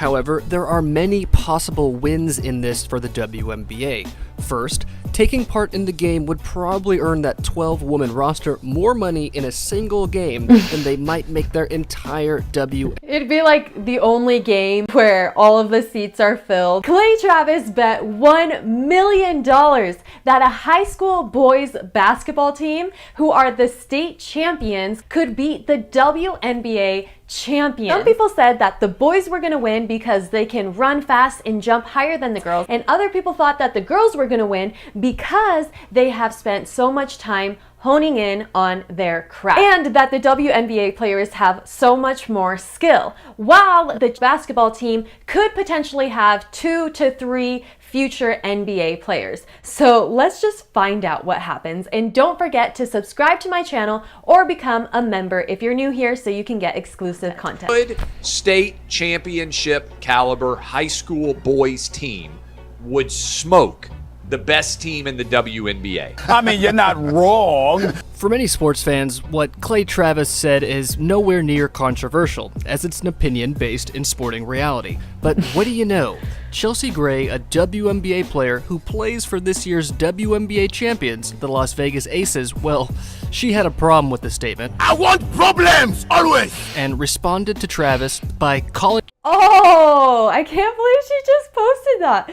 However, there are many possible wins in this for the WNBA. First, taking part in the game would probably earn that 12-woman roster more money in a single game than they might make their entire It'd be like the only game where all of the seats are filled. Clay Travis bet $1 million that a high school boys basketball team, who are the state champions, could beat the WNBA champion. Some people said that the boys were going to win because they can run fast and jump higher than the girls, and other people thought that the girls were going to win because they have spent so much time honing in on their craft, and that the WNBA players have so much more skill, while the basketball team could potentially have 2 to 3 future NBA players. So let's just find out what happens, and don't forget to subscribe to my channel or become a member if you're new here so you can get exclusive content. Good state championship caliber high school boys team would smoke the best team in the WNBA. I mean, you're not wrong. For many sports fans, what Clay Travis said is nowhere near controversial, as it's an opinion based in sporting reality. But what do you know? Chelsea Gray, a WNBA player who plays for this year's WNBA champions, the Las Vegas Aces, well, she had a problem with the statement. I want problems, always. And responded to Travis by calling Oh, I can't believe she just posted that.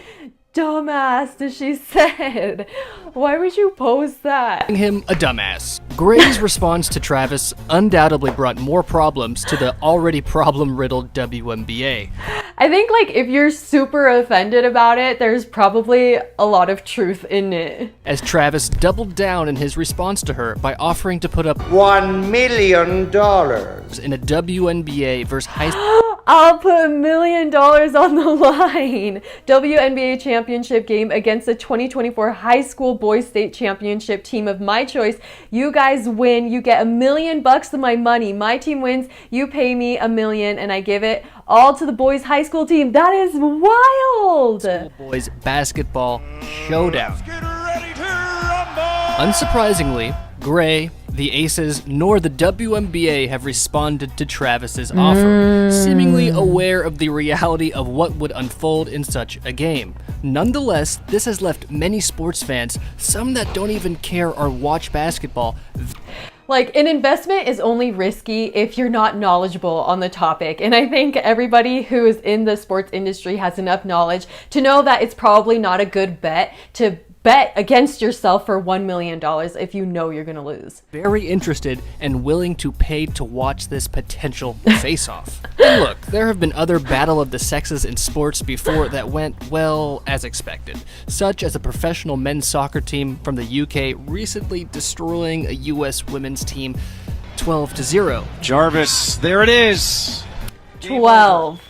Dumbass, as she said. Why would you post that? him a dumbass. Gray's response to Travis undoubtedly brought more problems to the already problem-riddled WNBA. I think, like, if you're super offended about it, there's probably a lot of truth in it. As Travis doubled down in his response to her by offering to put up $1 million in a WNBA versus Highschoolers. I'll put $1 million on the line. WNBA championship game against the 2024 high school boys state championship team of my choice. You guys win. You get $1 million of my money. My team wins. You pay me $1 million, and I give it all to the boys high school team. That is wild. School boys basketball showdown. Unsurprisingly, Gray, the Aces, nor the WNBA have responded to Travis's offer, seemingly aware of the reality of what would unfold in such a game. Nonetheless, this has left many sports fans, some that don't even care or watch basketball. Like, an investment is only risky if you're not knowledgeable on the topic. And I think everybody who is in the sports industry has enough knowledge to know that it's probably not a good bet to bet against yourself for $1 million if you know you're gonna lose. Very interested and willing to pay to watch this potential face-off. And look, there have been other battle of the sexes in sports before that went, well, as expected, such as a professional men's soccer team from the UK recently destroying a US women's team 12-0. Jarvis, there it is. 12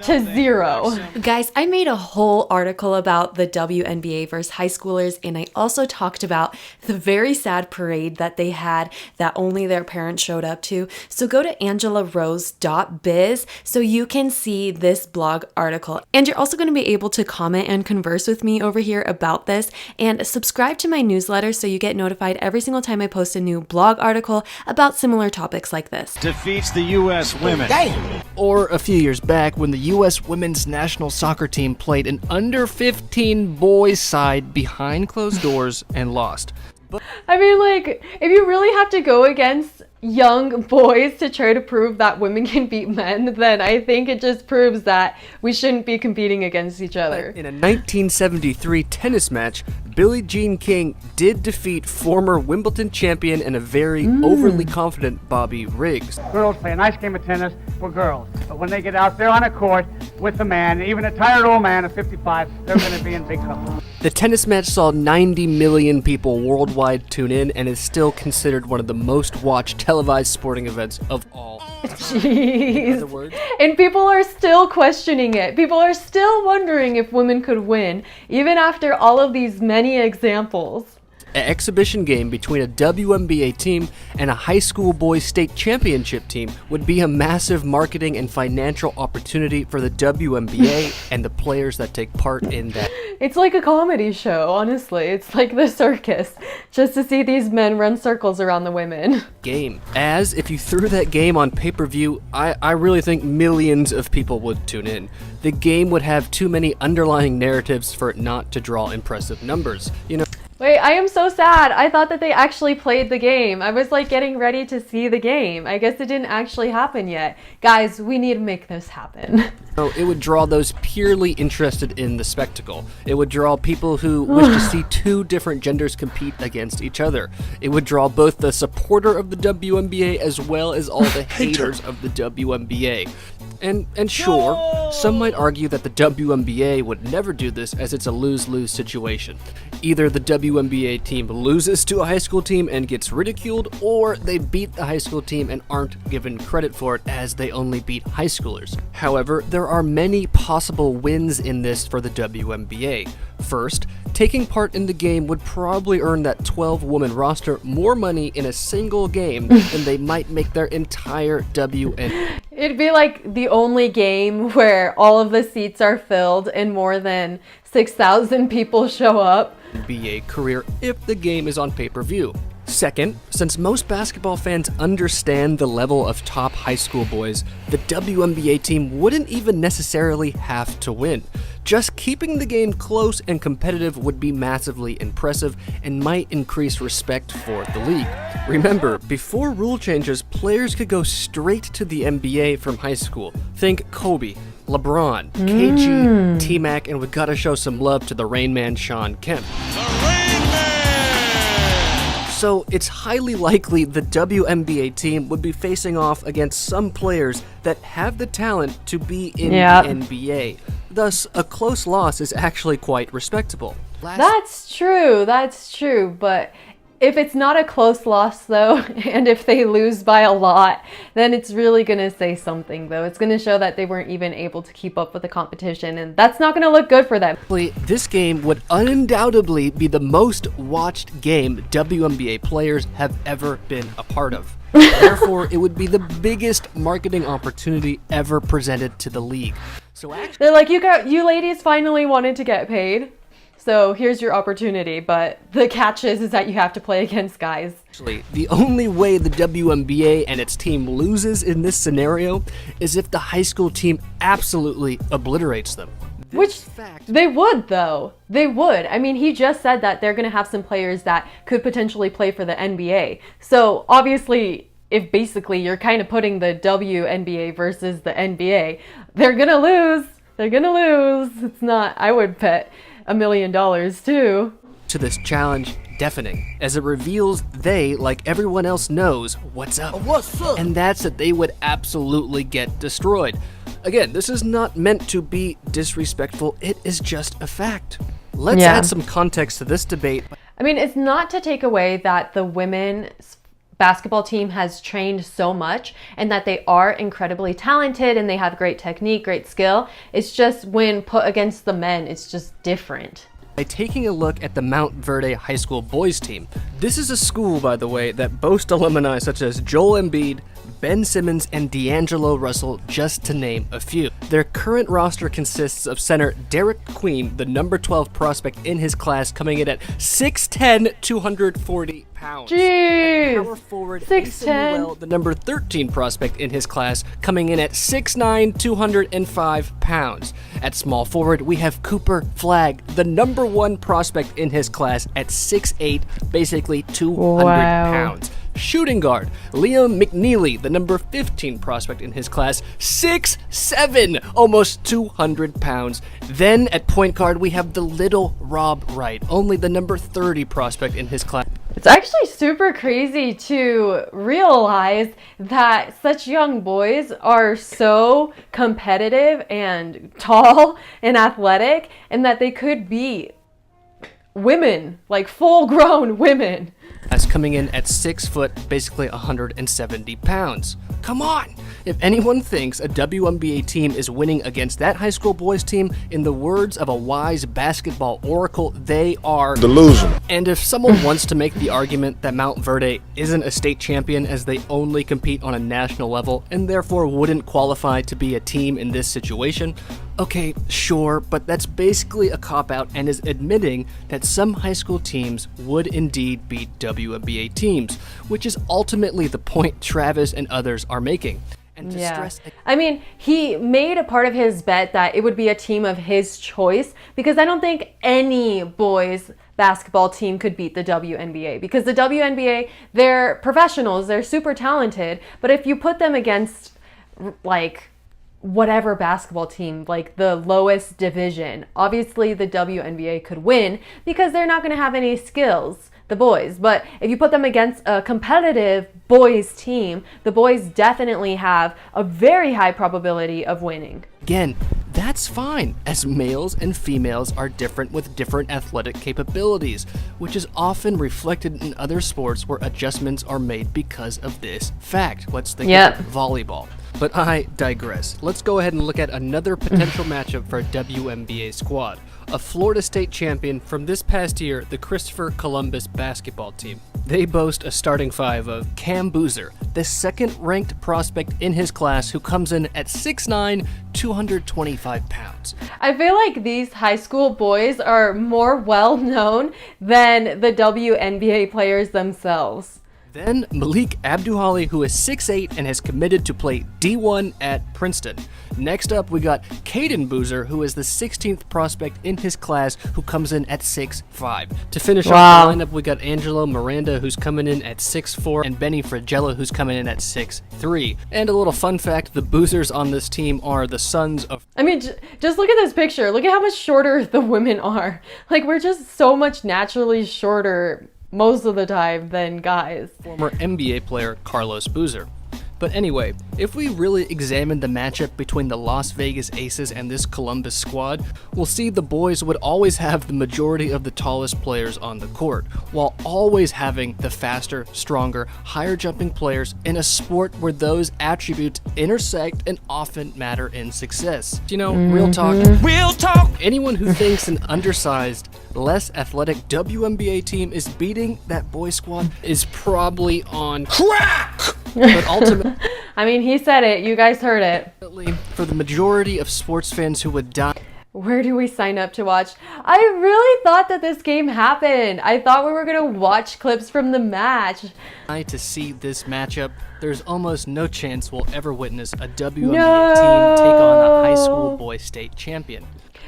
to 0. Guys, I made a whole article about the WNBA versus Highschoolers, and I also talked about the very sad parade that they had that only their parents showed up to. So go to angelarose.biz so you can see this blog article. And you're also going to be able to comment and converse with me over here about this, and subscribe to my newsletter so you get notified every single time I post a new blog article about similar topics like this. Defeats the U.S. women. Or a few years back when the U.S. women's national soccer team played an under-15 boys side behind closed doors and lost. I mean, like, if you really have to go against young boys to try to prove that women can beat men, then I think it just proves that we shouldn't be competing against each other. In a 1973 tennis match, Billie Jean King did defeat former Wimbledon champion and a very overly confident Bobby Riggs. Girls play a nice game of tennis for girls, but when they get out there on a court with a man, even a tired old man of 55, they're going to be in big trouble. The tennis match saw 90 million people worldwide tune in and is still considered one of the most watched televised sporting events of all. Jeez. And people are still questioning it. People are still wondering if women could win, even after all of these many examples. An exhibition game between a WNBA team and a high school boys state championship team would be a massive marketing and financial opportunity for the WNBA and the players that take part in that. It's like a comedy show, honestly. It's like the circus, just to see these men run circles around the women. Game. As if you threw that game on pay-per-view, I really think millions of people would tune in. The game would have too many underlying narratives for it not to draw impressive numbers. You know. Wait, I am so sad. I thought that they actually played the game. I was like getting ready to see the game. I guess it didn't actually happen yet. Guys, we need to make this happen. So it would draw those purely interested in the spectacle. It would draw people who wish to see two different genders compete against each other. It would draw both the supporter of the WNBA as well as all the haters of the WNBA. And sure, some might argue that the WNBA would never do this as it's a lose-lose situation. Either the WNBA team loses to a high school team and gets ridiculed, or they beat the high school team and aren't given credit for it as they only beat high schoolers. However, there are many possible wins in this for the WNBA. First, taking part in the game would probably earn that 12-woman roster more money in a single game than they might make their entire WNBA. It'd be like the only game where all of the seats are filled and more than 6,000 people show up. Career if the game is on pay-per-view. Second, since most basketball fans understand the level of top high school boys, the WNBA team wouldn't even necessarily have to win. Just keeping the game close and competitive would be massively impressive and might increase respect for the league. Remember, before rule changes, players could go straight to the NBA from high school. Think Kobe, LeBron, KG, T-Mac, and we gotta show some love to the Rain Man Sean Kemp. So it's highly likely the WNBA team would be facing off against some players that have the talent to be in the NBA. Thus, a close loss is actually quite respectable. That's true, but if it's not a close loss though, and if they lose by a lot, then it's really gonna say something though. It's gonna show that they weren't even able to keep up with the competition, and that's not gonna look good for them. This game would undoubtedly be the most watched game WNBA players have ever been a part of. Therefore, it would be the biggest marketing opportunity ever presented to the league. So they're like, you ladies finally wanted to get paid. So here's your opportunity, but the catch is that you have to play against guys. Actually, the only way the WNBA and its team loses in this scenario is if the high school team absolutely obliterates them. They would, though. They would. I mean, he just said that they're going to have some players that could potentially play for the NBA. So obviously, if basically you're kind of putting the WNBA versus the NBA, they're going to lose. They're going to lose. It's not, I would bet $1 million too. To this challenge deafening, as it reveals they, like everyone else, knows what's up. And that's that they would absolutely get destroyed. Again, this is not meant to be disrespectful, it is just a fact. Let's add some context to this debate. I mean, it's not to take away that the women's basketball team has trained so much and that they are incredibly talented and they have great technique, great skill. It's just when put against the men, it's just different. By taking a look at the Mount Verde High School boys team. This is a school, by the way, that boasts alumni such as Joel Embiid, Ben Simmons, and D'Angelo Russell, just to name a few. Their current roster consists of center Derek Queen, the number 12 prospect in his class, coming in at 6'10", 240 pounds. Jeez! At power forward, 6'10", the number 13 prospect in his class, coming in at 6'9", 205 pounds. At small forward, we have Cooper Flagg, the number 1 prospect in his class at 6'8", basically 200 pounds. Shooting guard, Liam McNeely, the number 15 prospect in his class, 6'7", almost 200 pounds. Then at point guard, we have the little Rob Wright, only the number 30 prospect in his class. It's actually super crazy to realize that such young boys are so competitive and tall and athletic, and that they could be women, like full-grown women. As coming in at 6 foot, basically 170 pounds. Come on! If anyone thinks a WNBA team is winning against that high school boys team, in the words of a wise basketball oracle, they are Delusional. And if someone wants to make the argument that Mount Verde isn't a state champion as they only compete on a national level and therefore wouldn't qualify to be a team in this situation, okay, sure, but that's basically a cop-out and is admitting that some high school teams would indeed beat WNBA teams, which is ultimately the point Travis and others are making. And to stress, I mean, he made a part of his bet that it would be a team of his choice, because I don't think any boys basketball team could beat the WNBA, because the WNBA, they're professionals, they're super talented, but if you put them against like whatever basketball team, like the lowest division, obviously the WNBA could win because they're not going to have any skills, the boys. But if you put them against a competitive boys team, the boys definitely have a very high probability of winning. Again, that's fine, as males and females are different with different athletic capabilities, which is often reflected in other sports where adjustments are made because of this fact. Let's think of volleyball. But I digress. Let's go ahead and look at another potential matchup for a WNBA squad. A Florida State champion from this past year, the Christopher Columbus basketball team. They boast a starting five of Cam Boozer, the second-ranked prospect in his class who comes in at 6'9", 225 pounds. I feel like these high school boys are more well-known than the WNBA players themselves. Then Malik Abduhali, who is 6'8" and has committed to play D1 at Princeton. Next up, we got Caden Boozer, who is the 16th prospect in his class, who comes in at 6'5". To finish off the lineup, we got Angelo Miranda, who's coming in at 6'4", and Benny Fragella, who's coming in at 6'3". And a little fun fact, the Boozers on this team are the sons of... I mean, just look at this picture. Look at how much shorter the women are. Like, we're just so much naturally shorter most of the time than guys. Former NBA player Carlos Boozer. But anyway, if we really examine the matchup between the Las Vegas Aces and this Columbus squad, we'll see the boys would always have the majority of the tallest players on the court, while always having the faster, stronger, higher jumping players in a sport where those attributes intersect and often matter in success. You know, real talk. Real talk. Anyone who thinks an undersized, less athletic WNBA team is beating that boy squad is probably on crack! But ultimately, I mean, he said it. You guys heard it. for the majority of sports fans who would die Where do we sign up to watch? I really thought that this game happened. I thought we were going to watch clips from the match. to see this matchup, there's almost no chance we'll ever witness a WNBA team take on a high school boys state champion.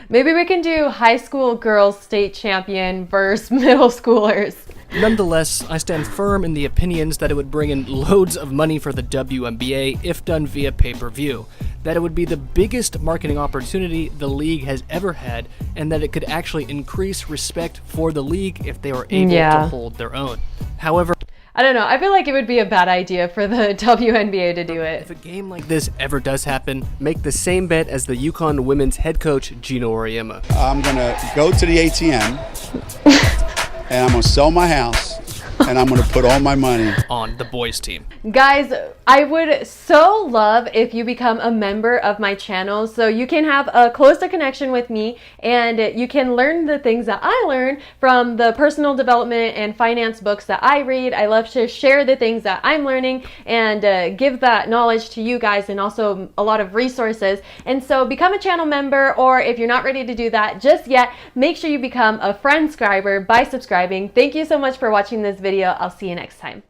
Maybe we can do high school girls state champion versus middle schoolers. Nonetheless, I stand firm in the opinions that it would bring in loads of money for the WNBA if done via pay-per-view, that it would be the biggest marketing opportunity the league has ever had, and that it could actually increase respect for the league if they were able to hold their own. However, I don't know. I feel like it would be a bad idea for the WNBA to do it. if a game like this ever does happen, make the same bet as the UConn women's head coach, Gino Auriemma. I'm going to go to the ATM and I'm going to sell my house and I'm going to put all my money on the boys team. Guys, I would so love if you become a member of my channel so you can have a closer connection with me and you can learn the things that I learn from the personal development and finance books that I read. I love to share the things that I'm learning and give that knowledge to you guys, and also a lot of resources. And so become a channel member, or if you're not ready to do that just yet, make sure you become a friend-scriber by subscribing. Thank you so much for watching this video. I'll see you next time.